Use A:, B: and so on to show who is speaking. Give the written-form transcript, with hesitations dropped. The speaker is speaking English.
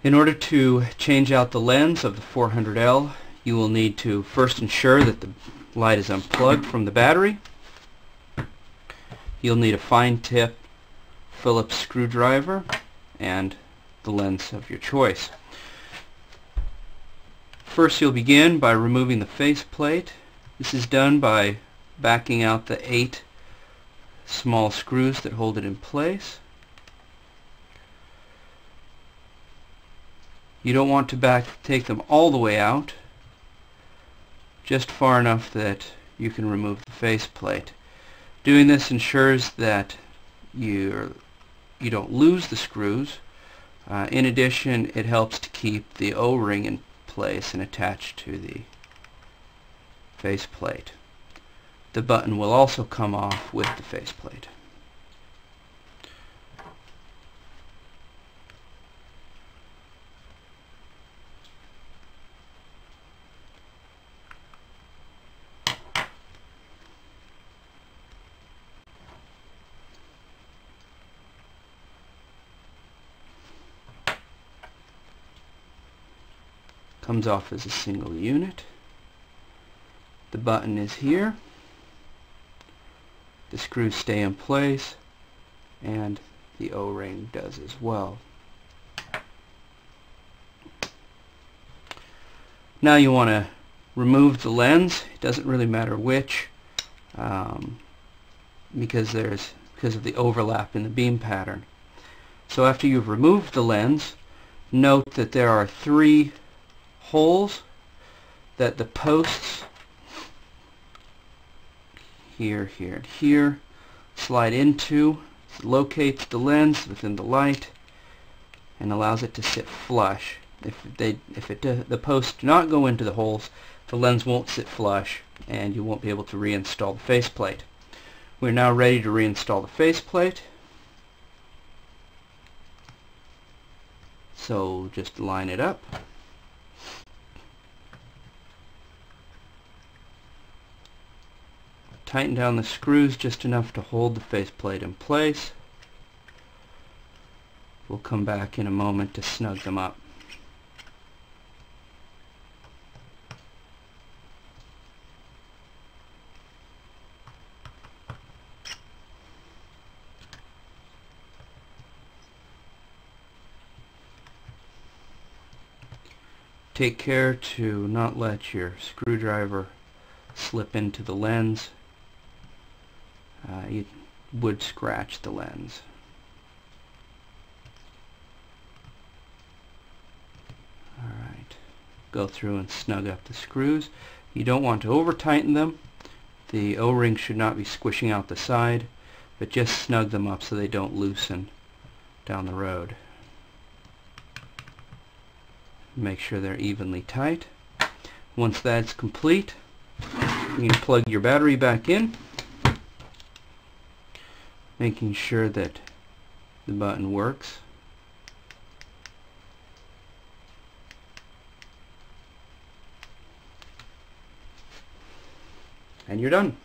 A: In order to change out the lens of the 400L, you will need to first ensure that the light is unplugged from the battery. You'll need a fine tip Phillips screwdriver and the lens of your choice. First, you'll begin by removing the faceplate. This is done by backing out the 8 small screws that hold it in place. You don't want to take them all the way out, just far enough that you can remove the faceplate. Doing this ensures that you don't lose the screws. In addition, it helps to keep the O-ring in place and attached to the faceplate. The button will also come off with the faceplate. Comes off as a single unit. The button is here. The screws stay in place, and the O-ring does as well. Now you want to remove the lens. It doesn't really matter which, because of the overlap in the beam pattern. So after you've removed the lens, note that there are 3 holes that the posts here, and here slide into. It locates the lens within the light and allows it to sit flush. If the posts do not go into the holes, the lens won't sit flush and you won't be able to reinstall the faceplate. We're now ready to reinstall the faceplate. So just line it up. Tighten down the screws just enough to hold the faceplate in place. We'll come back in a moment to snug them up. Take care to not let your screwdriver slip into the lens. It would scratch the lens. Alright, go through and snug up the screws. You don't want to over tighten them. The O-ring should not be squishing out the side, but just snug them up so they don't loosen down the road. Make sure they're evenly tight. Once that's complete, you can plug your battery back in, making sure that the button works. And you're done.